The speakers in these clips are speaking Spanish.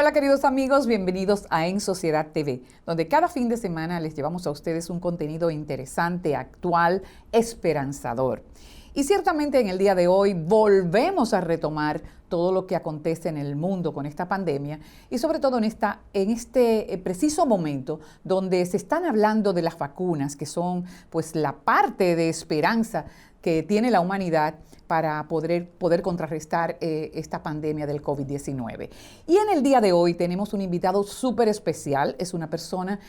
Hola queridos amigos, bienvenidos a En Sociedad TV, donde cada fin de semana les llevamos a ustedes un contenido interesante, actual, esperanzador. Y ciertamente en el día de hoy volvemos a retomar todo lo que acontece en el mundo con esta pandemia y sobre todo en este preciso momento donde se están hablando de las vacunas, que son pues la parte de esperanza que tiene la humanidad para poder contrarrestar esta pandemia del COVID-19. Y en el día de hoy tenemos un invitado súper especial, es una persona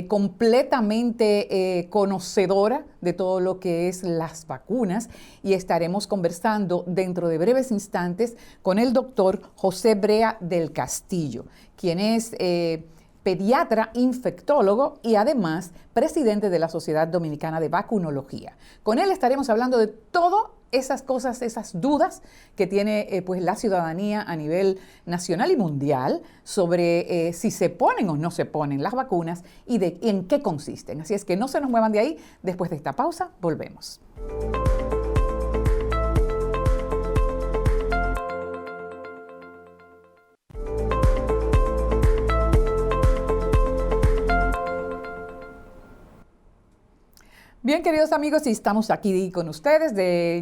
completamente conocedora de todo lo que es las vacunas y estaremos conversando dentro de breves instantes con el doctor José Brea del Castillo, quien es pediatra, infectólogo y además presidente de la Sociedad Dominicana de Vacunología. Con él estaremos hablando de todo esas cosas, esas dudas que tiene pues la ciudadanía a nivel nacional y mundial sobre si se ponen o no se ponen las vacunas y en qué consisten. Así es que no se nos muevan de ahí. Después de esta pausa, volvemos. Bien, queridos amigos, y estamos aquí con ustedes.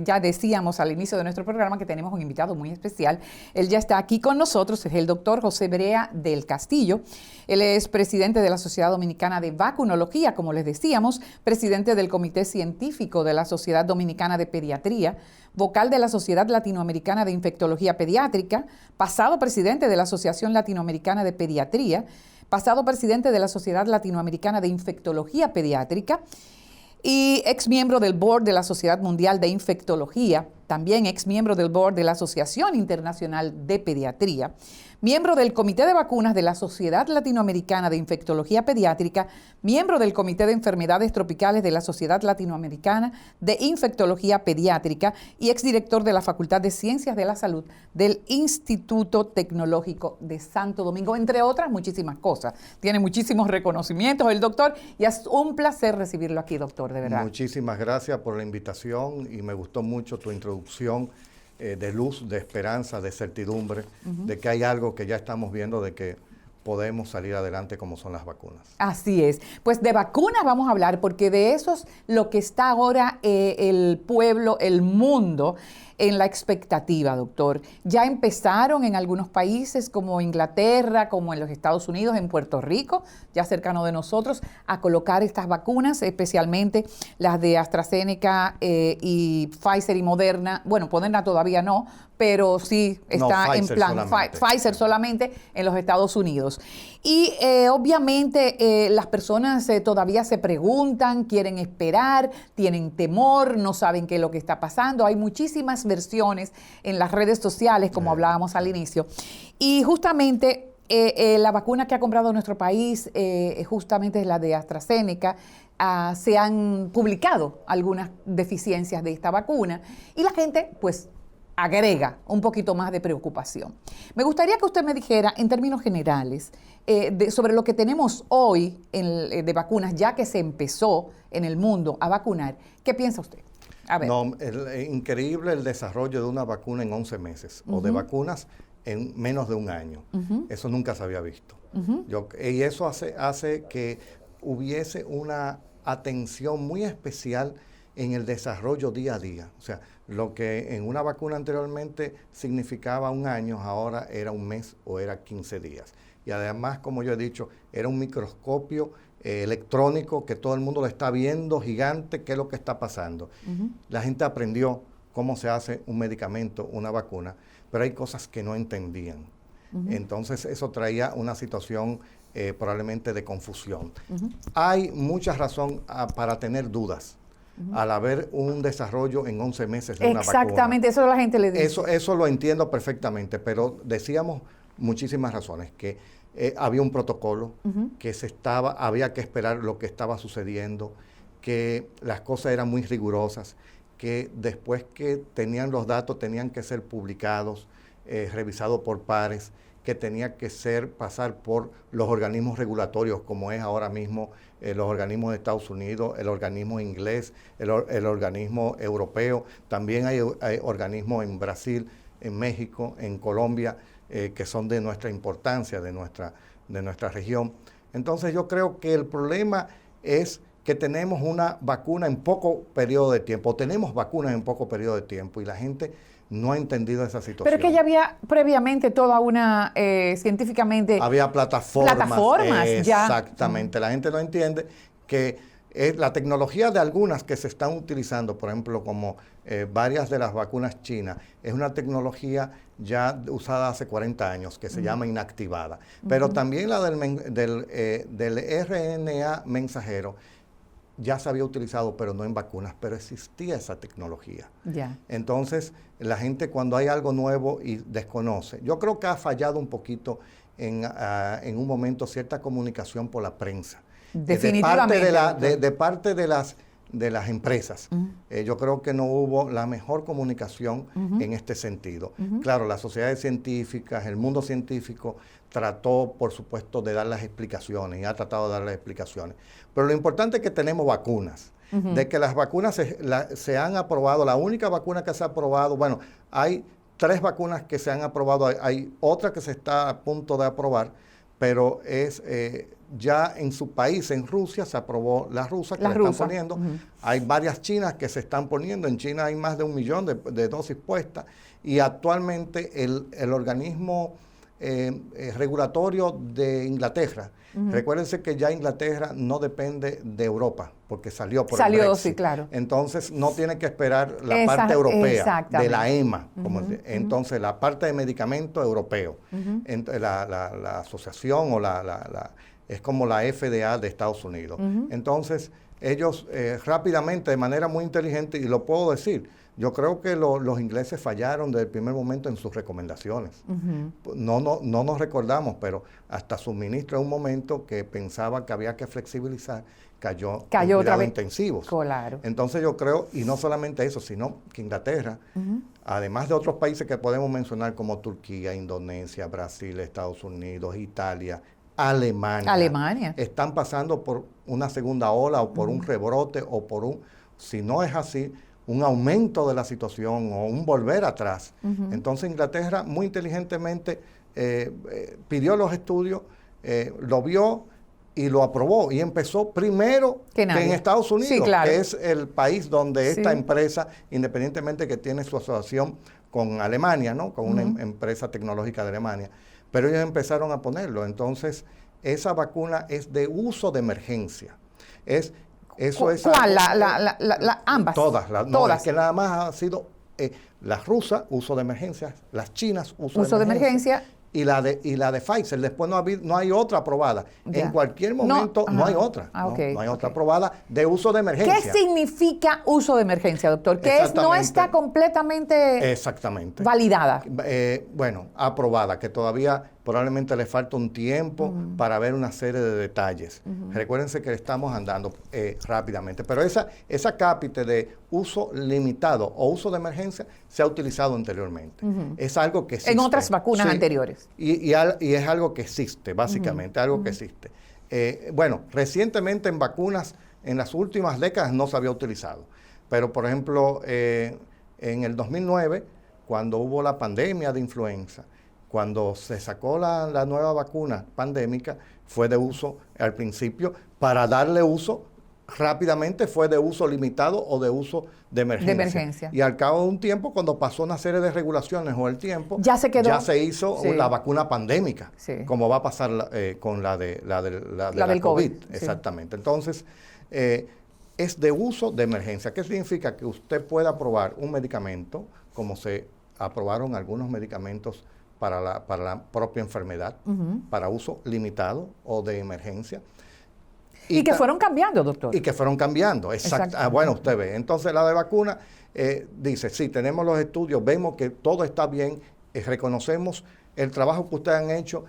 Ya decíamos al inicio de nuestro programa que tenemos un invitado muy especial. Él ya está aquí con nosotros, es el doctor José Brea del Castillo. Él es presidente de la Sociedad Dominicana de Vacunología, como les decíamos, presidente del Comité Científico de la Sociedad Dominicana de Pediatría, vocal de la Sociedad Latinoamericana de Infectología Pediátrica, pasado presidente de la Asociación Latinoamericana de Pediatría, pasado presidente de la Sociedad Latinoamericana de Infectología Pediátrica, y ex miembro del board de la Sociedad Mundial de Infectología, también ex miembro del board de la Asociación Internacional de Pediatría, miembro del Comité de Vacunas de la Sociedad Latinoamericana de Infectología Pediátrica, miembro del Comité de Enfermedades Tropicales de la Sociedad Latinoamericana de Infectología Pediátrica y exdirector de la Facultad de Ciencias de la Salud del Instituto Tecnológico de Santo Domingo, entre otras muchísimas cosas. Tiene muchísimos reconocimientos el doctor y es un placer recibirlo aquí, doctor, de verdad. Muchísimas gracias por la invitación y me gustó mucho tu introducción de luz, de esperanza, de certidumbre, de que hay algo que ya estamos viendo, de que podemos salir adelante como son las vacunas. Así es. Pues de vacunas vamos a hablar porque de eso es lo que está ahora el pueblo, el mundo, en la expectativa, doctor. Ya empezaron en algunos países como Inglaterra, como en los Estados Unidos, en Puerto Rico, ya cercano de nosotros, a colocar estas vacunas, especialmente las de AstraZeneca y Pfizer y Moderna. Bueno, Moderna todavía no, pero sí está en plan Pfizer solamente en los Estados Unidos. Y obviamente las personas todavía se preguntan, quieren esperar, tienen temor, no saben qué es lo que está pasando. Hay muchísimas versiones en las redes sociales, como hablábamos al inicio. Y justamente la vacuna que ha comprado nuestro país justamente es la de AstraZeneca. Se han publicado algunas deficiencias de esta vacuna y la gente pues agrega un poquito más de preocupación. Me gustaría que usted me dijera en términos generales sobre lo que tenemos hoy de vacunas, ya que se empezó en el mundo a vacunar. ¿Qué piensa usted? A ver. No, increíble el desarrollo de una vacuna en 11 meses o de vacunas en menos de un año. Eso nunca se había visto. Y eso hace que hubiese una atención muy especial en el desarrollo día a día. O sea, lo que en una vacuna anteriormente significaba un año, ahora era un mes o era 15 días. Y además, como yo he dicho, era un microscopio electrónico que todo el mundo lo está viendo, gigante, qué es lo que está pasando. La gente aprendió cómo se hace un medicamento, una vacuna, pero hay cosas que no entendían. Entonces, eso traía una situación probablemente de confusión. Hay mucha razón para tener dudas al haber un desarrollo en 11 meses de una vacuna. Exactamente, eso la gente le dice. Eso lo entiendo perfectamente, pero decíamos muchísimas razones, que había un protocolo, que había que esperar lo que estaba sucediendo, que las cosas eran muy rigurosas, que después que tenían los datos tenían que ser publicados, revisados por pares, que tenía que pasar por los organismos regulatorios, como es ahora mismo los organismos de Estados Unidos, el organismo inglés, el organismo europeo, también hay organismos en Brasil, en México, en Colombia, que son de nuestra importancia, de nuestra región. Entonces yo creo que el problema es que tenemos una vacuna en poco periodo de tiempo, tenemos vacunas en poco periodo de tiempo y la gente no ha entendido esa situación. Pero es que ya había previamente toda una, científicamente... Había plataformas. Exactamente. Ya. La gente no entiende que la tecnología de algunas que se están utilizando, por ejemplo, como varias de las vacunas chinas, es una tecnología ya usada hace 40 años, que se llama inactivada. Pero también la del RNA mensajero ya se había utilizado, pero no en vacunas, pero existía esa tecnología. Ya. Entonces, la gente cuando hay algo nuevo y desconoce, yo creo que ha fallado un poquito en un momento cierta comunicación por la prensa. Definitivamente. De parte de las empresas. Yo creo que no hubo la mejor comunicación en este sentido. Claro, las sociedades científicas, el mundo científico trató, por supuesto, de dar las explicaciones y ha tratado de dar las explicaciones. Pero lo importante es que tenemos vacunas, de que las vacunas se han aprobado, la única vacuna que se ha aprobado, bueno, hay 3 vacunas que se han aprobado, hay otra que se está a punto de aprobar, pero es ya en su país, en Rusia, se aprobó la rusa, que la están poniendo. Hay varias chinas que se están poniendo. En China hay más de 1 millón de dosis puestas. Y actualmente el organismo regulatorio de Inglaterra, recuérdense que ya Inglaterra no depende de Europa, porque salió por el Brexit. Sí, claro. Entonces no tiene que esperar la parte europea de la EMA. Entonces la parte de medicamento europeo. La asociación o es como la FDA de Estados Unidos. Entonces, ellos rápidamente, de manera muy inteligente, y lo puedo decir, yo creo que los ingleses fallaron desde el primer momento en sus recomendaciones. No nos recordamos, pero hasta su ministro en un momento que pensaba que había que flexibilizar, cayó en cuidados intensivos. Claro. Entonces yo creo, y no solamente eso, sino que Inglaterra, además de otros países que podemos mencionar como Turquía, Indonesia, Brasil, Estados Unidos, Italia, Alemania, están pasando por una segunda ola o por un rebrote o por si no es así, un aumento de la situación o un volver atrás. Entonces Inglaterra muy inteligentemente pidió los estudios, lo vio y lo aprobó y empezó primero que en Estados Unidos, que es el país donde esta empresa, independientemente que tiene su asociación con Alemania, ¿no? Con una empresa tecnológica de Alemania, pero ellos empezaron a ponerlo. Entonces, esa vacuna es de uso de emergencia. ¿Cuál? Ambas. Todas. No, es que nada más ha sido las rusas, uso de emergencia, las chinas, uso de emergencia. Y la de Pfizer, después no hay otra aprobada. Ya. En cualquier momento no hay otra. No hay otra aprobada de uso de emergencia. ¿Qué significa uso de emergencia, doctor? Que no está completamente validada. Bueno, aprobada, que todavía probablemente le falta un tiempo para ver una serie de detalles. Recuérdense que estamos andando rápidamente, pero esa cápite de uso limitado o uso de emergencia se ha utilizado anteriormente. Es algo que existe. En otras vacunas anteriores. Y es algo que existe, básicamente, algo que existe. Bueno, recientemente en vacunas, en las últimas décadas no se había utilizado, pero por ejemplo, en el 2009, cuando hubo la pandemia de influenza, cuando se sacó la nueva vacuna pandémica, fue de uso al principio, para darle uso rápidamente fue de uso limitado o de uso de emergencia. Y al cabo de un tiempo, cuando pasó una serie de regulaciones o el tiempo, ya se hizo la vacuna pandémica, como va a pasar con la del COVID. Exactamente. Entonces, es de uso de emergencia. ¿Qué significa? Que usted puede aprobar un medicamento, como se aprobaron algunos medicamentos para la propia enfermedad, para uso limitado o de emergencia. Y que fueron cambiando, doctor. Y que fueron cambiando, exacto. Bueno, usted ve. Entonces, la de vacuna dice, sí, tenemos los estudios, vemos que todo está bien, reconocemos el trabajo que ustedes han hecho,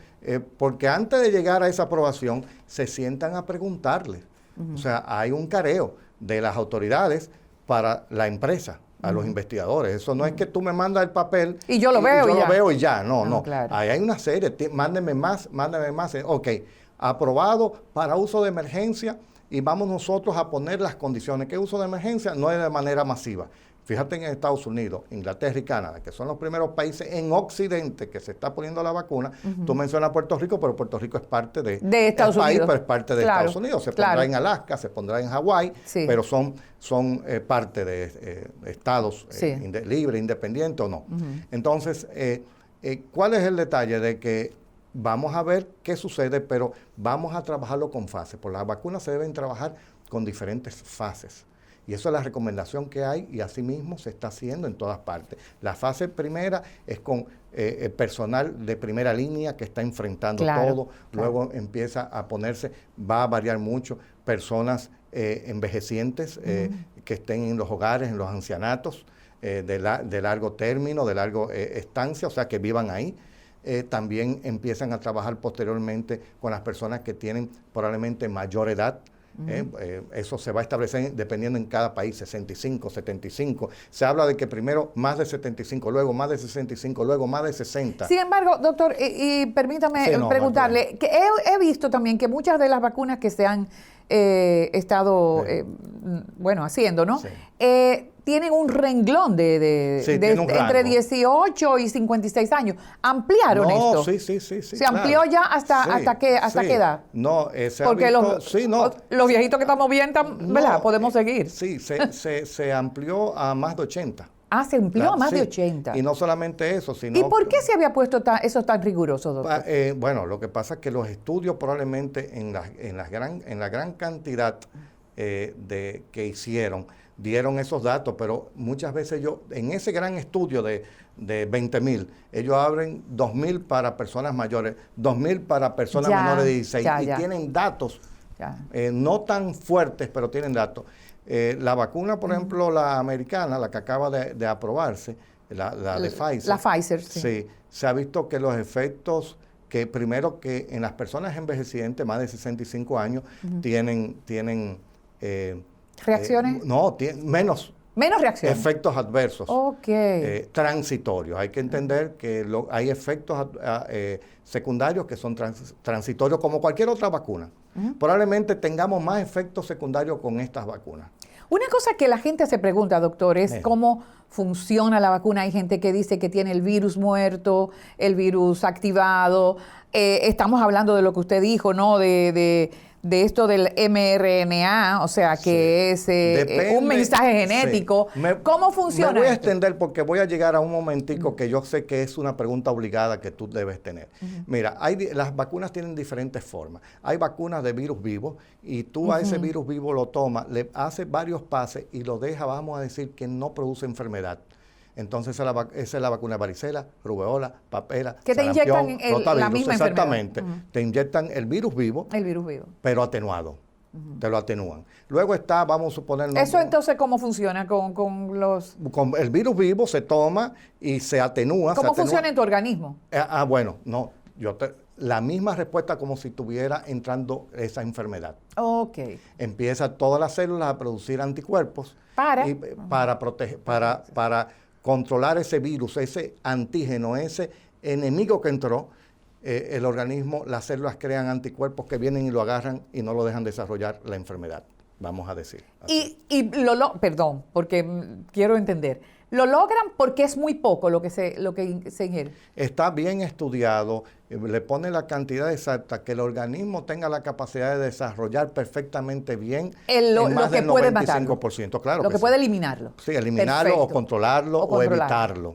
porque antes de llegar a esa aprobación, se sientan a preguntarle. O sea, hay un careo de las autoridades para la empresa, a los investigadores. Eso no es que tú me mandas el papel y yo lo veo y ya. No. Claro. Ahí hay una serie, mándeme más. Ok, aprobado para uso de emergencia y vamos nosotros a poner las condiciones. ¿Qué uso de emergencia? No es de manera masiva. Fíjate en Estados Unidos, Inglaterra y Canadá, que son los primeros países en Occidente que se está poniendo la vacuna. Tú mencionas Puerto Rico, pero Puerto Rico es parte de Estados país, Unidos. pero es parte de Estados Unidos. Se pondrá en Alaska, se pondrá en Hawái, pero son parte de estados libres, independientes o no. Entonces, ¿cuál es el detalle? De que vamos a ver qué sucede, pero vamos a trabajarlo con fases. Por las vacunas se deben trabajar con diferentes fases. Y eso es la recomendación que hay y así mismo se está haciendo en todas partes. La fase primera es con el personal de primera línea que está enfrentando todo. Luego empieza a ponerse, va a variar mucho, personas envejecientes que estén en los hogares, en los ancianatos, de largo término, de larga estancia, o sea, que vivan ahí. También empiezan a trabajar posteriormente con las personas que tienen probablemente mayor edad. Eso se va a establecer dependiendo en cada país, 65, 75. Se habla de que primero más de 75, luego más de 65, luego más de 60. Sin embargo, doctor, y permítame preguntarle, que he visto también que muchas de las vacunas que se han estado haciendo, ¿no? Sí. Tienen un renglón entre 18 y 56 años. ¿Ampliaron esto? Sí. ¿Se amplió ya hasta qué edad? No, porque los viejitos que estamos bien, ¿verdad? Podemos seguir. Sí, se amplió a más de 80. Ah, se amplió a más de 80. Y no solamente eso, sino... ¿Y por qué se había puesto eso tan riguroso, doctor? Bueno, lo que pasa es que los estudios probablemente en la gran cantidad que hicieron, dieron esos datos, pero muchas veces en ese gran estudio de 20,000, ellos abren 2,000 para personas mayores, 2,000 para personas menores de 16, y tienen datos, no tan fuertes, pero tienen datos. La vacuna, por ejemplo, la americana, la que acaba de aprobarse, la de Pfizer. La Pfizer, sí. Se ha visto que los efectos, que primero que en las personas envejecientes, más de 65 años, tienen ¿reacciones? Menos reacciones. Efectos adversos. Transitorios. Hay que entender que hay efectos secundarios que son transitorios como cualquier otra vacuna. Probablemente tengamos más efectos secundarios con estas vacunas. Una cosa que la gente se pregunta, doctor, es cómo funciona la vacuna. Hay gente que dice que tiene el virus muerto, el virus activado. Estamos hablando de lo que usted dijo, ¿no? De esto del mRNA, o sea, que es un mensaje genético. ¿Cómo funciona? Me voy a extender porque voy a llegar a un momentico que yo sé que es una pregunta obligada que tú debes tener. Mira, las vacunas tienen diferentes formas. Hay vacunas de virus vivo y tú a ese virus vivo lo tomas, le haces varios pases y lo dejas, vamos a decir, que no produce enfermedad. Entonces esa es la vacuna de varicela, rubeola, papera, que te inyectan la misma exactamente. Te inyectan el virus vivo, pero atenuado. Te lo atenúan. Luego está, vamos a suponer... ¿Eso entonces cómo funciona con los...? Con el virus vivo se toma y se atenúa. ¿Cómo funciona en tu organismo? Bueno, no. La misma respuesta como si estuviera entrando esa enfermedad. Empieza todas las células a producir anticuerpos para proteger, para controlar ese virus, ese antígeno, ese enemigo que entró. El organismo, las células crean anticuerpos que vienen y lo agarran y no lo dejan desarrollar la enfermedad, vamos a decir. Perdón, porque quiero entender. ¿Lo logran porque es muy poco lo que se ingiere? Está bien estudiado, le pone la cantidad exacta que el organismo tenga la capacidad de desarrollar perfectamente bien más del 95%. Claro, lo que puede eliminarlo. Sí, eliminarlo. Perfecto. O controlarlo o evitarlo.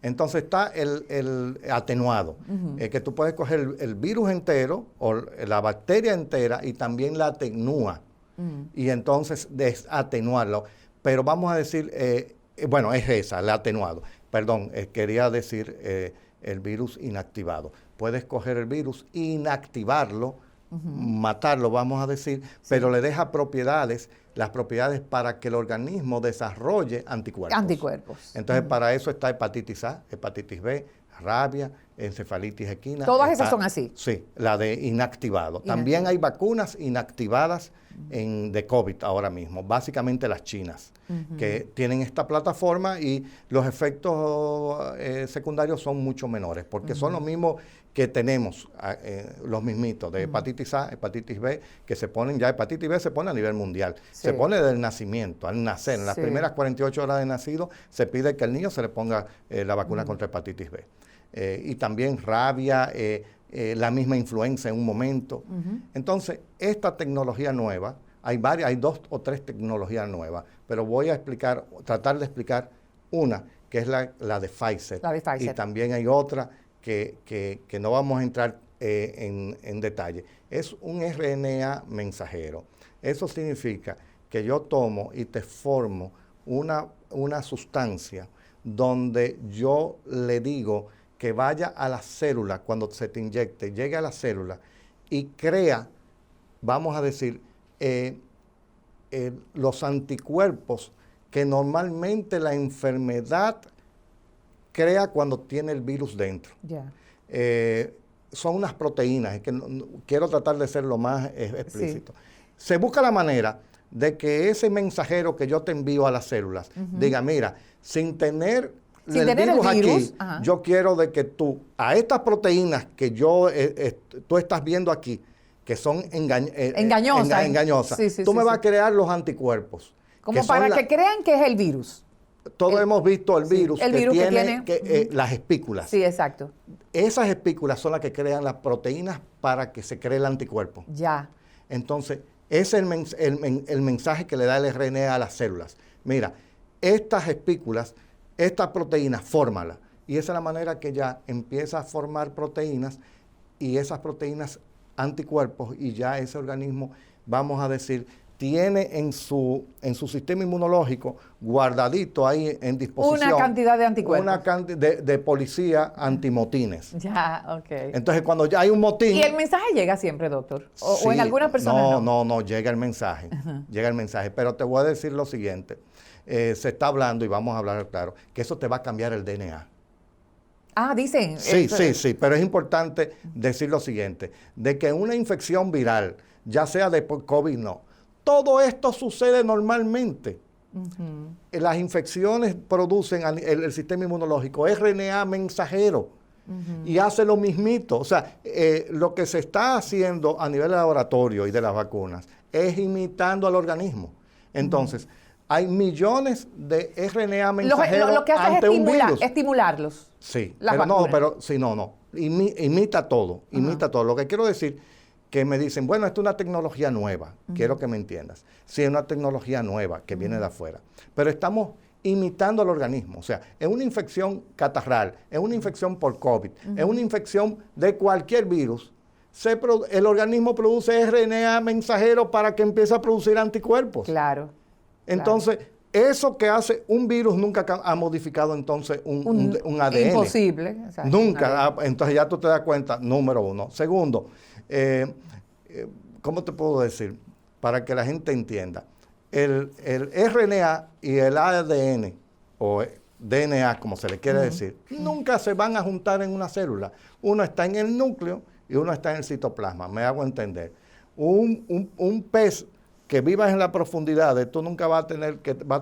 Entonces está el atenuado, que tú puedes coger el virus entero o la bacteria entera y también la atenúa. Y entonces desatenuarlo. Pero vamos a decir... bueno, es esa, el atenuado. Perdón, quería decir el virus inactivado. Puedes coger el virus, inactivarlo, matarlo, vamos a decir, pero le deja las propiedades para que el organismo desarrolle anticuerpos. Entonces, para eso está hepatitis A, hepatitis B, rabia, encefalitis equina. ¿Todas esas son así? Sí, la de inactivado. También hay vacunas inactivadas de COVID ahora mismo, básicamente las chinas, que tienen esta plataforma y los efectos secundarios son mucho menores, porque son los mismos que tenemos los mismitos de hepatitis A, hepatitis B, que se ponen ya, hepatitis B se pone a nivel mundial, se pone desde el nacimiento, al nacer, en las primeras 48 horas de nacido, se pide que al niño se le ponga la vacuna contra hepatitis B. Y también rabia, la misma influenza en un momento. Entonces, esta tecnología nueva, hay 2 o 3 tecnologías nuevas, pero voy a tratar de explicar una, que es la de Pfizer. La de Pfizer. Y también hay otra que no vamos a entrar en detalle. Es un RNA mensajero. Eso significa que yo tomo y te formo una sustancia donde yo le digo que vaya a la célula cuando se te inyecte, llegue a la célula y crea, vamos a decir, los anticuerpos que normalmente la enfermedad crea cuando tiene el virus dentro. Son unas proteínas, es que quiero tratar de ser lo más explícito. Se busca la manera de que ese mensajero que yo te envío a las células diga, mira, sin tener el virus aquí, yo quiero de que tú, a estas proteínas que tú estás viendo aquí, que son engañosas, tú me vas a crear los anticuerpos. Como para que crean que es el virus. Todos hemos visto el virus que tiene las espículas. Sí, exacto. Esas espículas son las que crean las proteínas para que se cree el anticuerpo. Ya. Entonces, ese es el mensaje que le da el RNA a las células. Mira, estas espículas, estas proteínas, fórmalas. Y esa es la manera que ya empieza a formar proteínas y esas proteínas anticuerpos y ya ese organismo, vamos a decir, tiene en su sistema inmunológico guardadito ahí en disposición. Una cantidad de anticuerpos. Una cantidad de policía antimotines. Ya, ok. Entonces, cuando ya hay un motín... ¿Y el mensaje llega siempre, doctor? Sí, ¿O en algunas personas no, llega el mensaje. Llega el mensaje. Pero te voy a decir lo siguiente. Se está hablando, y vamos a hablar claro, que eso te va a cambiar el DNA. Ah, dicen. Sí, pero es importante decir lo siguiente, de que una infección viral, ya sea de COVID, no, todo esto sucede normalmente. Las infecciones producen el sistema inmunológico, RNA mensajero, y hace lo mismito. O sea, lo que se está haciendo a nivel de laboratorio y de las vacunas es imitando al organismo. Entonces, hay millones de RNA mensajeros lo que hace ante un virus. Estimularlos. Sí, no. Imita todo, imita todo. Lo que quiero decir, que me dicen, bueno, esto es una tecnología nueva, quiero que me entiendas. Sí, es una tecnología nueva que viene de afuera, pero estamos imitando al organismo. O sea, es una infección catarral, es una infección por COVID, es una infección de cualquier virus. El organismo produce RNA mensajero para que empiece a producir anticuerpos. Claro. Entonces, eso que hace un virus nunca ha modificado entonces un ADN. Imposible. Nunca. Entonces ya tú te das cuenta, número uno. Segundo, ¿cómo te puedo decir? Para que la gente entienda. El RNA y el ADN, o DNA, como se le quiere decir, nunca se van a juntar en una célula. Uno está en el núcleo y uno está en el citoplasma. Me hago entender. Un pez que viva en la profundidad, tú nunca va a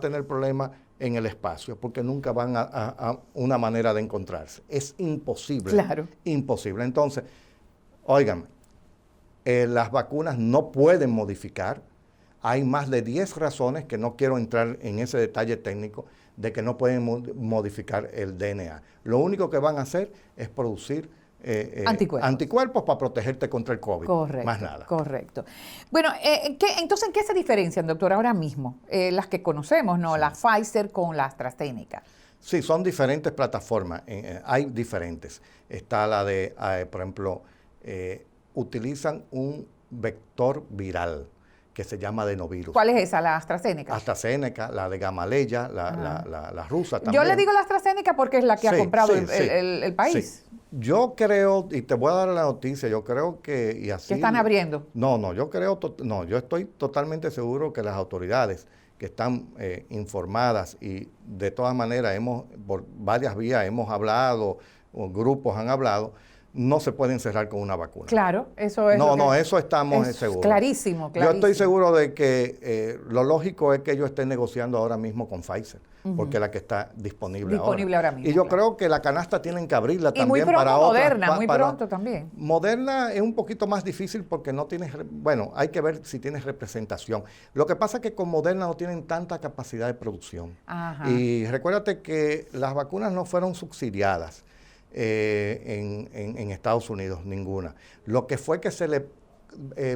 tener problemas en el espacio, porque nunca van a una manera de encontrarse. Es imposible. Claro. Imposible. Entonces, óigame, las vacunas no pueden modificar. Hay más de 10 razones, que no quiero entrar en ese detalle técnico, de que no pueden modificar el DNA. Lo único que van a hacer es producir anticuerpos para protegerte contra el COVID. Correcto, más nada. Correcto. Bueno, entonces, ¿en qué se diferencian, doctor, ahora mismo? Las que conocemos, ¿no? Sí. La Pfizer con la AstraZeneca. Sí, son diferentes plataformas. Hay diferentes. Está la de, por ejemplo, utilizan un vector viral que se llama adenovirus. ¿Cuál es esa? ¿La AstraZeneca? AstraZeneca, la de Gamaleya, la rusa también. Yo le digo la AstraZeneca porque es la que ha comprado el país. Sí. Yo creo, y te voy a dar la noticia, yo creo que... y así, ¿que están abriendo? Yo estoy totalmente seguro que las autoridades que están informadas, y de todas maneras por varias vías hemos hablado, o grupos han hablado, no se pueden cerrar con una vacuna. Claro, eso es. No, eso estamos seguros. Clarísimo. Yo estoy seguro de que lo lógico es que ellos estén negociando ahora mismo con Pfizer, porque es la que está disponible ahora mismo. Y yo creo que la canasta tienen que abrirla también muy pronto para Moderna, otras. muy pronto también. Moderna es un poquito más difícil porque no tienes, bueno, hay que ver si tienes representación. Lo que pasa es que con Moderna no tienen tanta capacidad de producción. Ajá. Y recuérdate que las vacunas no fueron subsidiadas en Estados Unidos, ninguna. Lo que fue que se le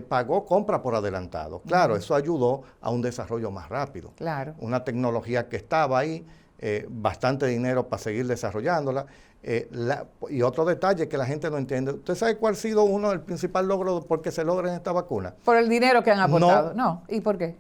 pagó compra por adelantado. Claro, eso ayudó a un desarrollo más rápido. Claro. Una tecnología que estaba ahí, bastante dinero para seguir desarrollándola. Y otro detalle que la gente no entiende. ¿Usted sabe cuál ha sido el principal logro por qué se logran esta vacuna? Por el dinero que han aportado. No. ¿Y por qué?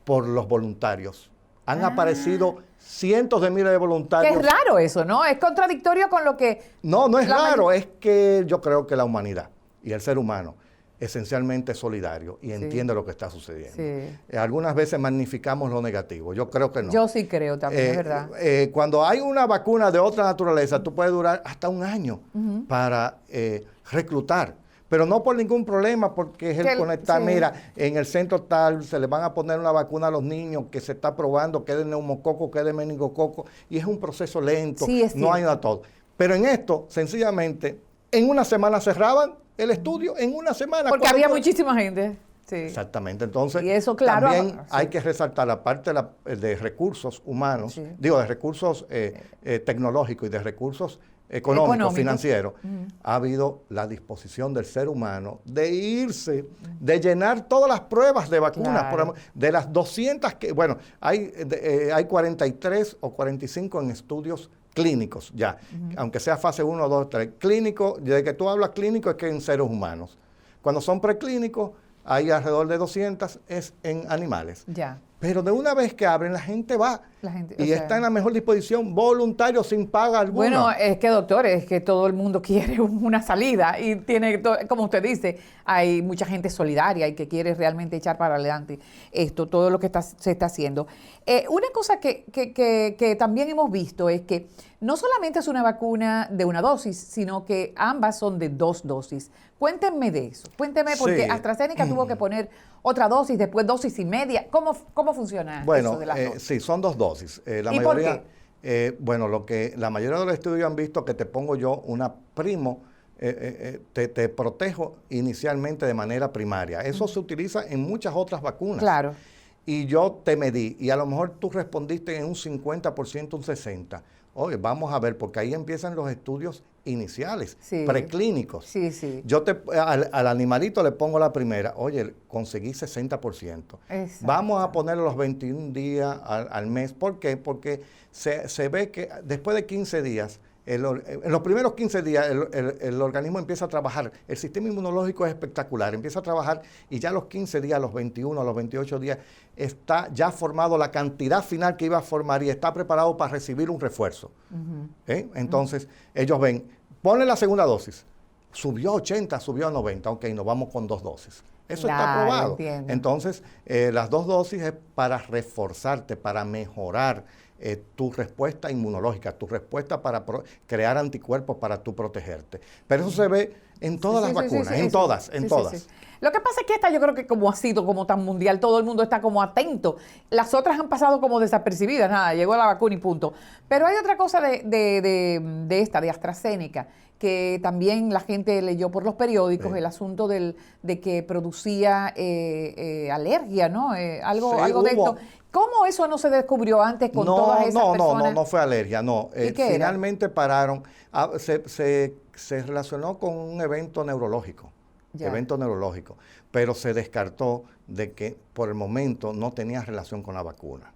Por los voluntarios. Han aparecido cientos de miles de voluntarios. Qué raro eso, ¿no? Es contradictorio con lo que... No es raro, es que yo creo que la humanidad y el ser humano esencialmente es solidario y entiende lo que está sucediendo. Sí. Algunas veces magnificamos lo negativo, yo creo que no. Yo sí creo también, es verdad. Cuando hay una vacuna de otra naturaleza, tú puedes durar hasta un año para reclutar. Pero no por ningún problema, porque es el conectar. Sí. Mira, en el centro tal se le van a poner una vacuna a los niños que se está probando, que es de neumococo, que es de meningococo, y es un proceso lento, no hay nada todo. Pero en esto, sencillamente, en una semana cerraban el estudio, en una semana. Porque había muchísima gente. Sí. Exactamente, entonces y eso, claro, también hay que resaltar la parte de recursos humanos, de recursos tecnológicos y de recursos económico, financiero, ha habido la disposición del ser humano de irse, de llenar todas las pruebas de vacunas. Claro. De las 200 que, bueno, hay 43 o 45 en estudios clínicos ya, aunque sea fase 1, 2, 3. Clínico, de que tú hablas clínico es que en seres humanos. Cuando son preclínicos, hay alrededor de 200 es en animales. Ya. Pero de una vez que abren, la gente va y está en la mejor disposición, voluntario, sin paga alguna. Bueno, es que, doctor, es que todo el mundo quiere una salida y tiene, como usted dice, hay mucha gente solidaria y que quiere realmente echar para adelante todo lo que se está haciendo. Una cosa que también hemos visto es que no solamente es una vacuna de una dosis, sino que ambas son de 2 dosis. Cuéntenme de eso. Cuéntenme, porque AstraZeneca tuvo que poner otra dosis, después dosis y media. ¿Cómo funciona eso de las dosis? Sí, son 2 dosis. La ¿Y mayoría, por qué? La mayoría de los estudios han visto que te pongo yo una primo, te protejo inicialmente de manera primaria. Eso se utiliza en muchas otras vacunas. Claro. Y yo te medí, y a lo mejor tú respondiste en un 50%, un 60%. Oye, vamos a ver, porque ahí empiezan los estudios iniciales, preclínicos. Sí. Yo al animalito le pongo la primera, oye, conseguí 60%. Exacto. Vamos a ponerle los 21 días al mes. ¿Por qué? Porque se ve que después de 15 días, en los primeros 15 días el organismo empieza a trabajar, el sistema inmunológico es espectacular, empieza a trabajar y ya a los 15 días, a los 21, a los 28 días, está ya formado la cantidad final que iba a formar y está preparado para recibir un refuerzo. Entonces, ellos ven, ponle la segunda dosis, subió a 80, subió a 90, ok, nos vamos con 2 dosis. Eso está probado. Entiendo. Entonces, las 2 dosis es para reforzarte, para mejorar tu respuesta inmunológica, tu respuesta para crear anticuerpos para tú protegerte. Pero eso se ve en todas las vacunas, en todas. Lo que pasa es que esta yo creo que como ha sido como tan mundial, todo el mundo está como atento. Las otras han pasado como desapercibidas, nada, llegó la vacuna y punto. Pero hay otra cosa de AstraZeneca, que también la gente leyó por los periódicos, el asunto de que producía alergia, ¿no? Algo de esto. ¿Cómo eso no se descubrió antes con todas esas personas? No fue alergia, no. Finalmente pararon. Se relacionó con un evento neurológico. Pero se descartó de que por el momento no tenía relación con la vacuna.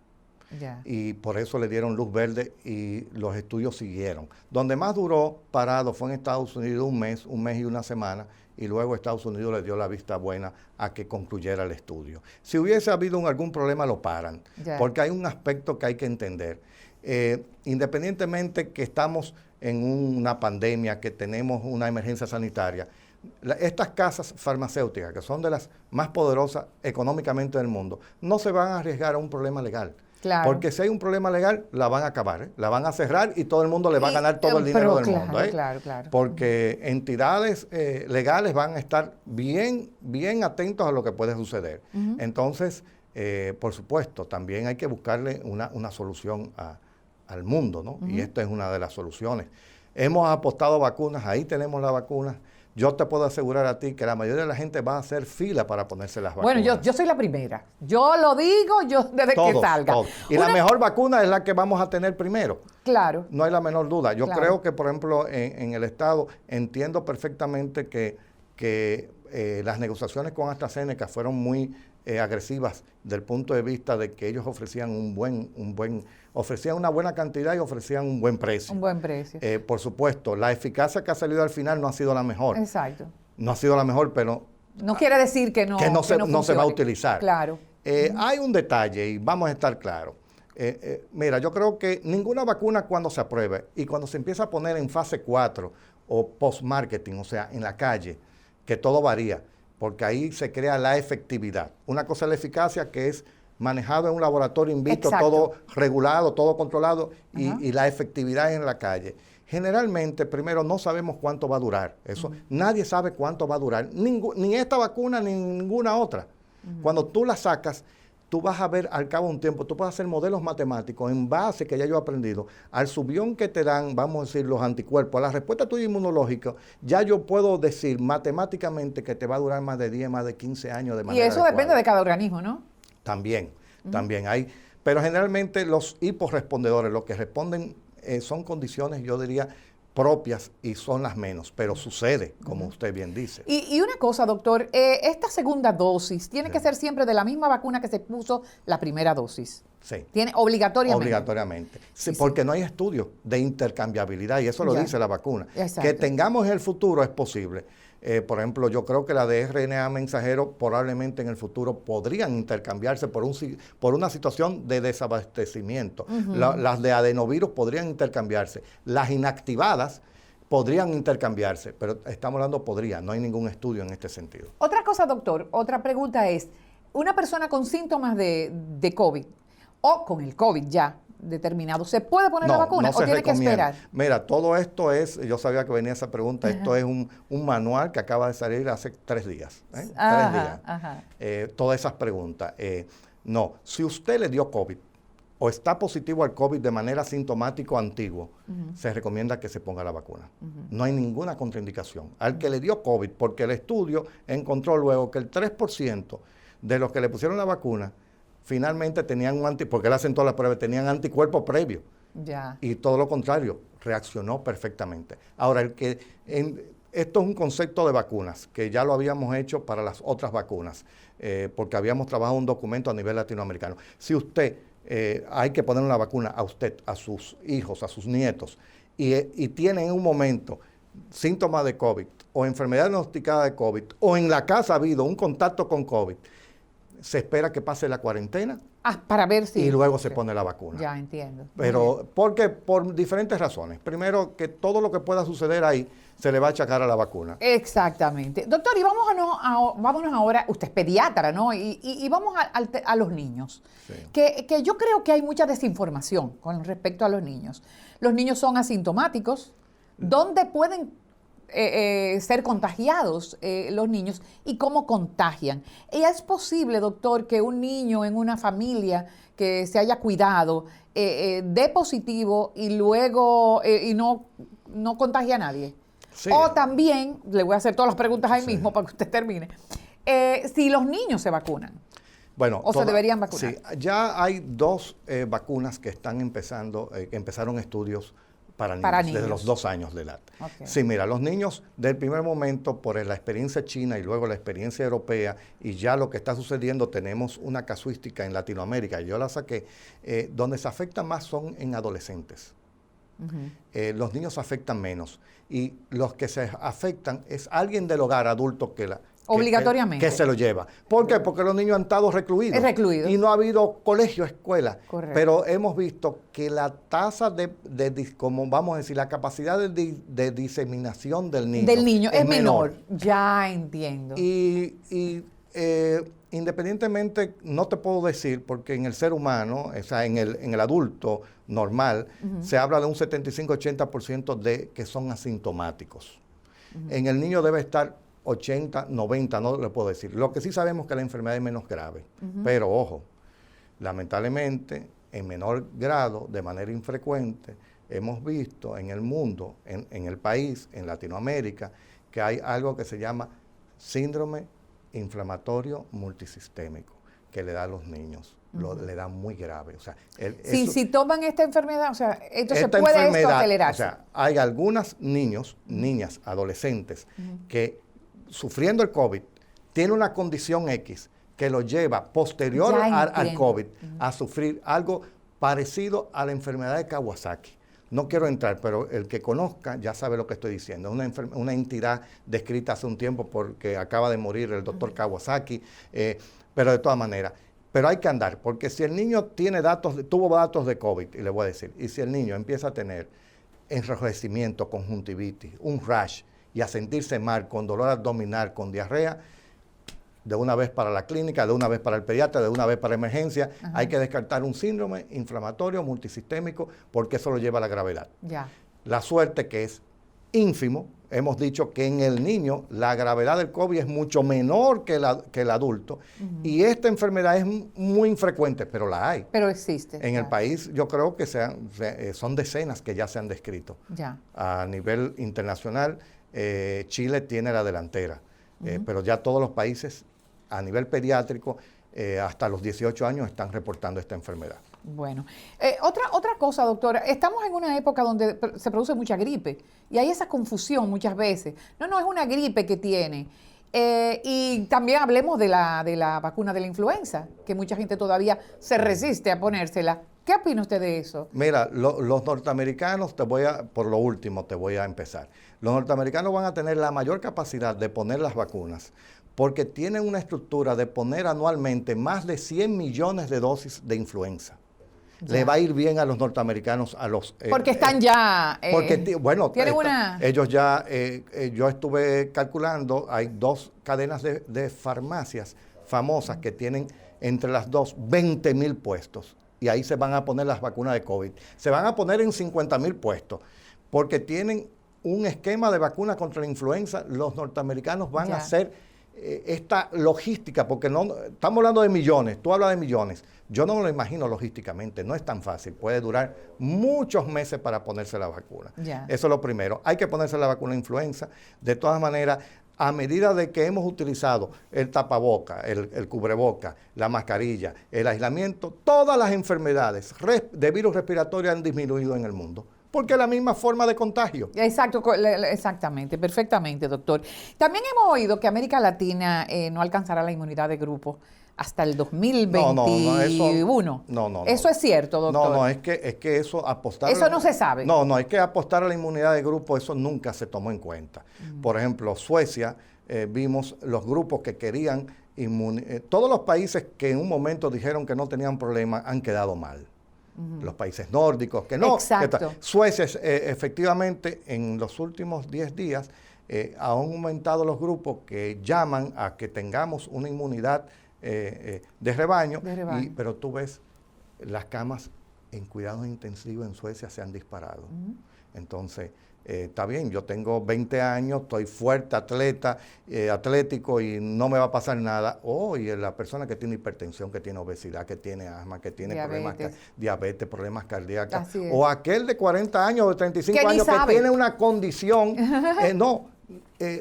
Y por eso le dieron luz verde y los estudios siguieron. Donde más duró parado fue en Estados Unidos un mes y una semana, y luego Estados Unidos le dio la vista buena a que concluyera el estudio. Si hubiese habido algún problema lo paran, porque hay un aspecto que hay que entender. Independientemente que estamos en una pandemia, que tenemos una emergencia sanitaria, estas casas farmacéuticas, que son de las más poderosas económicamente del mundo, no se van a arriesgar a un problema legal. Claro. Porque si hay un problema legal, la van a acabar, ¿eh? La van a cerrar y todo el mundo le va a ganar todo el dinero del mundo, ¿eh? Claro. Porque entidades legales van a estar bien atentos a lo que puede suceder. Entonces, por supuesto, también hay que buscarle una solución al mundo, ¿no? Y esta es una de las soluciones. Hemos apostado vacunas, ahí tenemos la vacuna. Yo te puedo asegurar a ti que la mayoría de la gente va a hacer fila para ponerse las vacunas. Bueno, yo soy la primera. Yo lo digo desde que salga. Todos. Y la mejor vacuna es la que vamos a tener primero. Claro. No hay la menor duda. Yo Claro. creo que, por ejemplo, en el Estado, entiendo perfectamente que las negociaciones con AstraZeneca fueron muy agresivas del punto de vista de que ellos ofrecían ofrecían una buena cantidad y ofrecían un buen precio. Un buen precio. Por supuesto, la eficacia que ha salido al final no ha sido la mejor. Exacto. No ha sido la mejor, pero No quiere decir que no se va a funcione. utilizar. Claro. Hay un detalle y vamos a estar claros. Mira, yo creo que ninguna vacuna cuando se apruebe y cuando se empieza a poner en fase 4 o post-marketing, o sea, en la calle, que todo varía, porque ahí se crea la efectividad. Una cosa es la eficacia, que es manejado en un laboratorio in vitro, Exacto. todo regulado, todo controlado, y la efectividad en la calle. Generalmente, primero, no sabemos cuánto va a durar. Eso, nadie sabe cuánto va a durar, ni esta vacuna ni ninguna otra. Cuando tú la sacas, tú vas a ver al cabo de un tiempo, tú puedes hacer modelos matemáticos en base, que ya yo he aprendido, al subión que te dan, vamos a decir, los anticuerpos, a la respuesta tuya inmunológica, ya yo puedo decir matemáticamente que te va a durar más de 10, más de 15 años de manera Y eso adecuada. depende de cada organismo, ¿no? También hay. Pero generalmente los hiporrespondedores, los que responden son condiciones, yo diría, propias y son las menos, pero sucede, como usted bien dice. Y una cosa, doctor, esta segunda dosis tiene que ser siempre de la misma vacuna que se puso la primera dosis. Sí. Tiene obligatoriamente. Obligatoriamente. Sí, Sí, porque no hay estudios de intercambiabilidad y eso lo Ya. dice la vacuna. Exacto. Que tengamos en el futuro es posible. Por ejemplo, yo creo que la de RNA mensajero probablemente en el futuro podrían intercambiarse por una situación de desabastecimiento. Las de adenovirus podrían intercambiarse. Las inactivadas podrían intercambiarse, pero estamos hablando no hay ningún estudio en este sentido. Otra cosa, doctor, otra pregunta es, una persona con síntomas de COVID o con el COVID ya determinado, ¿se puede poner la vacuna o tiene que esperar? Mira, todo esto yo sabía que venía esa pregunta, esto es un manual que acaba de salir hace 3 días. 3 días. Todas esas preguntas. No, si usted le dio COVID o está positivo al COVID de manera asintomático antiguo, se recomienda que se ponga la vacuna. No hay ninguna contraindicación. Al que le dio COVID, porque el estudio encontró luego que el 3% de los que le pusieron la vacuna finalmente tenían porque él hacen todas las pruebas, tenían anticuerpos previos. Ya. Y todo lo contrario, reaccionó perfectamente. Ahora, esto es un concepto de vacunas, que ya lo habíamos hecho para las otras vacunas, porque habíamos trabajado un documento a nivel latinoamericano. Si usted, hay que poner una vacuna a usted, a sus hijos, a sus nietos, y tiene en un momento síntomas de COVID, o enfermedad diagnosticada de COVID, o en la casa ha habido un contacto con COVID, se espera que pase la cuarentena Para ver si... y luego se pone la vacuna. Ya entiendo. Pero, porque por diferentes razones. Primero, que todo lo que pueda suceder ahí se le va a achacar a la vacuna. Exactamente. Doctor, y vámonos ahora, usted es pediatra, ¿no? Y vamos a los niños. Sí. Que yo creo que hay mucha desinformación con respecto a los niños. Los niños son asintomáticos. ¿Dónde pueden ser contagiados los niños y cómo contagian? ¿Y es posible, doctor, que un niño en una familia que se haya cuidado dé positivo y luego no contagie a nadie? Sí. O también, le voy a hacer todas las preguntas ahí mismo para que usted termine, si los niños se vacunan. Bueno, ¿O se deberían vacunar? Sí, ya hay 2 vacunas que están empezaron estudios para niños, desde los 2 años de edad. Okay. Sí, mira, los niños del primer momento, por la experiencia china y luego la experiencia europea, y ya lo que está sucediendo, tenemos una casuística en Latinoamérica, yo la saqué, donde se afectan más son en adolescentes. Los niños afectan menos, y los que se afectan es alguien del hogar adulto obligatoriamente. Que se lo lleva. ¿Por qué? Porque los niños han estado recluidos. Recluidos. Y no ha habido colegio, escuela. Correcto. Pero hemos visto que la tasa como vamos a decir, la capacidad de diseminación del niño es menor. Ya entiendo. Y independientemente, no te puedo decir, porque en el ser humano, o sea, en el adulto normal, se habla de un 75-80% de que son asintomáticos. En el niño debe estar 80, 90, no le puedo decir. Lo que sí sabemos es que la enfermedad es menos grave. Pero ojo, lamentablemente, en menor grado, de manera infrecuente, hemos visto en el mundo, en el país, en Latinoamérica, que hay algo que se llama síndrome inflamatorio multisistémico, que le da a los niños. Le da muy grave. O sea, si toman esta enfermedad, o sea, entonces puede esto acelerarse. O sea, hay algunos niños, niñas, adolescentes, que sufriendo el COVID, tienen una condición X que lo lleva posterior al COVID a sufrir algo parecido a la enfermedad de Kawasaki. No quiero entrar, pero el que conozca ya sabe lo que estoy diciendo. Una entidad descrita hace un tiempo porque acaba de morir el doctor Kawasaki, pero de todas maneras. Pero hay que andar, porque si el niño tuvo datos de COVID, y le voy a decir, y si el niño empieza a tener enrojecimiento, conjuntivitis, un rash, y a sentirse mal, con dolor abdominal, con diarrea, de una vez para la clínica, de una vez para el pediatra, de una vez para emergencia, hay que descartar un síndrome inflamatorio multisistémico porque eso lo lleva a la gravedad. La suerte que es ínfimo, hemos dicho que en el niño la gravedad del COVID es mucho menor que el adulto y esta enfermedad es muy infrecuente, pero la hay. Pero existe. En el país yo creo que son decenas que ya se han descrito. A nivel internacional, Chile tiene la delantera, pero ya todos los países a nivel pediátrico, hasta los 18 años están reportando esta enfermedad. Bueno, otra cosa, doctora, estamos en una época donde se produce mucha gripe y hay esa confusión muchas veces. No, es una gripe que tiene. Y también hablemos de la vacuna de la influenza, que mucha gente todavía se resiste a ponérsela. ¿Qué opina usted de eso? Mira, los norteamericanos, por lo último te voy a empezar. Los norteamericanos van a tener la mayor capacidad de poner las vacunas porque tienen una estructura de poner anualmente más de 100 millones de dosis de influenza. Le va a ir bien a los norteamericanos, porque están ya... ellos ya, yo estuve calculando, hay 2 cadenas de farmacias famosas que tienen entre las dos 20,000 puestos. Y ahí se van a poner las vacunas de COVID. Se van a poner en 50,000 puestos, porque tienen un esquema de vacuna contra la influenza. Los norteamericanos van a hacer esta logística, porque no estamos hablando de millones, tú hablas de millones. Yo no me lo imagino logísticamente, no es tan fácil. Puede durar muchos meses para ponerse la vacuna. Eso es lo primero. Hay que ponerse la vacuna de influenza. De todas maneras, a medida de que hemos utilizado el tapaboca, el cubreboca, la mascarilla, el aislamiento, todas las enfermedades de virus respiratorio han disminuido en el mundo. Porque es la misma forma de contagio. Exactamente, perfectamente, doctor. También hemos oído que América Latina no alcanzará la inmunidad de grupo hasta el 2021. No. ¿Eso es cierto, doctor? No, es que eso apostar... Eso no se sabe. No, es que apostar a la inmunidad de grupo, eso nunca se tomó en cuenta. Por ejemplo, Suecia, vimos los grupos que querían todos los países que en un momento dijeron que no tenían problema han quedado mal. Los países nórdicos, que no. Exacto. Suecia, efectivamente, en los últimos 10 días han aumentado los grupos que llaman a que tengamos una inmunidad de rebaño. Pero tú ves, las camas en cuidados intensivos en Suecia se han disparado. Entonces, está bien, yo tengo 20 años, estoy fuerte, atlético y no me va a pasar nada. Y la persona que tiene hipertensión, que tiene obesidad, que tiene asma, que tiene diabetes, problemas cardíacos. O aquel de 40 años o de 35 años que tiene una condición,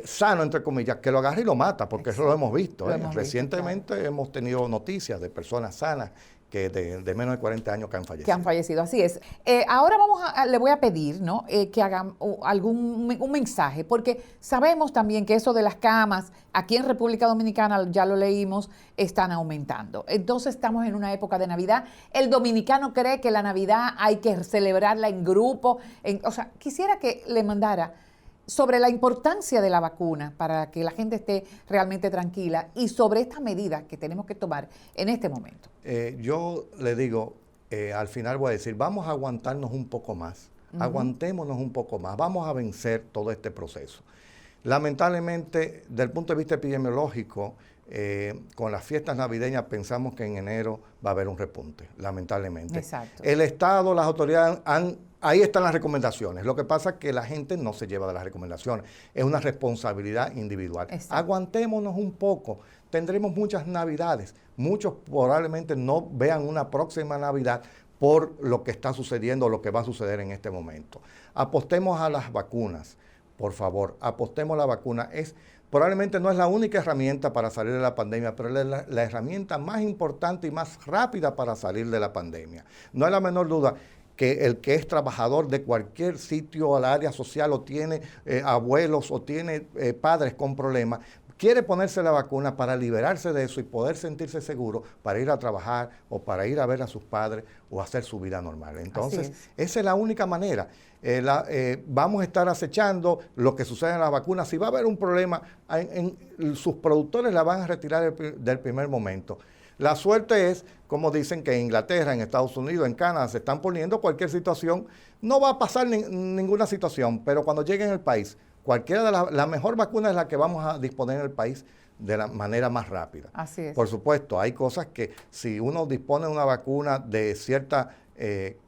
sano, entre comillas, que lo agarra y lo mata, porque eso lo hemos visto. Recientemente hemos tenido noticias de personas sanas que de menos de 40 años que han fallecido. Así es. Ahora le voy a pedir, ¿no? Que hagan un mensaje, porque sabemos también que eso de las camas, aquí en República Dominicana, ya lo leímos, están aumentando. Entonces estamos en una época de Navidad. El dominicano cree que la Navidad hay que celebrarla en grupo. Quisiera que le mandara sobre la importancia de la vacuna para que la gente esté realmente tranquila y sobre estas medidas que tenemos que tomar en este momento. Yo le digo, al final voy a decir, vamos a aguantarnos un poco más, aguantémonos un poco más, vamos a vencer todo este proceso. Lamentablemente, desde el punto de vista epidemiológico, con las fiestas navideñas pensamos que en enero va a haber un repunte, lamentablemente. Exacto. El Estado, las autoridades ahí están las recomendaciones. Lo que pasa es que la gente no se lleva de las recomendaciones. Es una responsabilidad individual. Exacto. Aguantémonos un poco. Tendremos muchas Navidades. Muchos probablemente no vean una próxima Navidad por lo que está sucediendo, lo que va a suceder en este momento. Apostemos a las vacunas, por favor. Apostemos a la vacuna. Probablemente no es la única herramienta para salir de la pandemia, pero es la herramienta más importante y más rápida para salir de la pandemia. No hay la menor duda que el que es trabajador de cualquier sitio al área social o tiene abuelos o tiene padres con problemas, quiere ponerse la vacuna para liberarse de eso y poder sentirse seguro para ir a trabajar o para ir a ver a sus padres o hacer su vida normal. Entonces, esa es la única manera. Vamos a estar acechando lo que sucede en las vacunas. Si va a haber un problema, sus productores la van a retirar del primer momento. La suerte es, como dicen, que en Inglaterra, en Estados Unidos, en Canadá se están poniendo cualquier situación. No va a pasar ninguna situación, pero cuando llegue en el país, cualquiera de la mejor vacuna es la que vamos a disponer en el país de la manera más rápida. Así es. Por supuesto, hay cosas que si uno dispone de una vacuna de cierta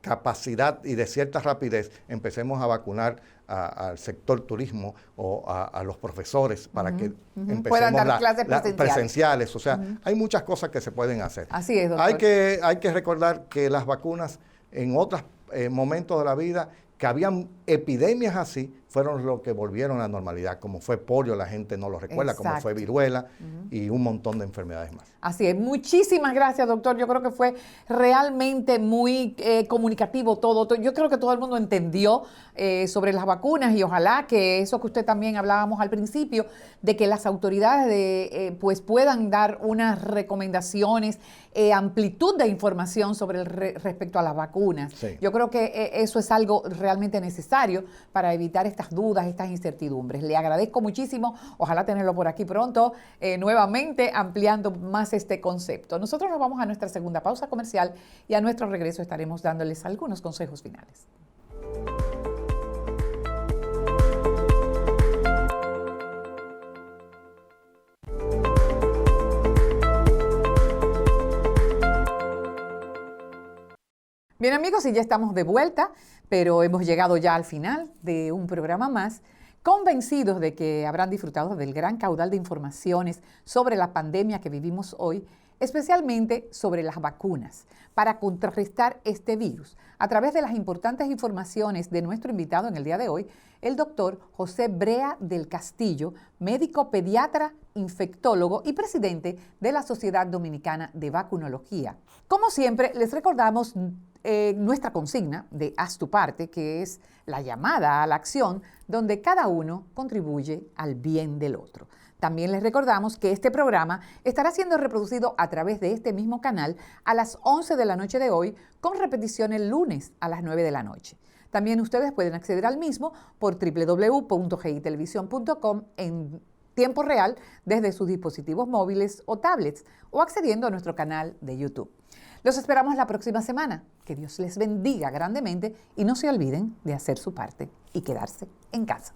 capacidad y de cierta rapidez, empecemos a vacunar al sector turismo o a los profesores para que empecemos puedan dar clases presenciales. O sea, hay muchas cosas que se pueden hacer. Así es, doctor. Hay que recordar que las vacunas en otros momentos de la vida que habían epidemias así, fueron lo que volvieron a la normalidad, como fue polio, la gente no lo recuerda, Exacto. como fue viruela y un montón de enfermedades más. Así es. Muchísimas gracias, doctor. Yo creo que fue realmente muy comunicativo todo. Yo creo que todo el mundo entendió sobre las vacunas y ojalá que eso que usted también hablábamos al principio, de que las autoridades pues puedan dar unas recomendaciones, amplitud de información sobre respecto a las vacunas. Sí. Yo creo que eso es algo realmente necesario para evitar estas dudas, estas incertidumbres. Le agradezco muchísimo. Ojalá tenerlo por aquí pronto, nuevamente ampliando más este concepto. Nosotros nos vamos a nuestra segunda pausa comercial y a nuestro regreso estaremos dándoles algunos consejos finales. Bien, amigos, y ya estamos de vuelta, pero hemos llegado ya al final de un programa más, convencidos de que habrán disfrutado del gran caudal de informaciones sobre la pandemia que vivimos hoy, especialmente sobre las vacunas, para contrarrestar este virus. A través de las importantes informaciones de nuestro invitado en el día de hoy, el doctor José Brea del Castillo, médico pediatra, infectólogo y presidente de la Sociedad Dominicana de Vacunología. Como siempre, les recordamos nuestra consigna de Haz tu parte, que es la llamada a la acción, donde cada uno contribuye al bien del otro. También les recordamos que este programa estará siendo reproducido a través de este mismo canal a las 11 de la noche de hoy, con repetición el lunes a las 9 de la noche. También ustedes pueden acceder al mismo por www.gitelevisión.com en tiempo real desde sus dispositivos móviles o tablets o accediendo a nuestro canal de YouTube. Los esperamos la próxima semana. Que Dios les bendiga grandemente y no se olviden de hacer su parte y quedarse en casa.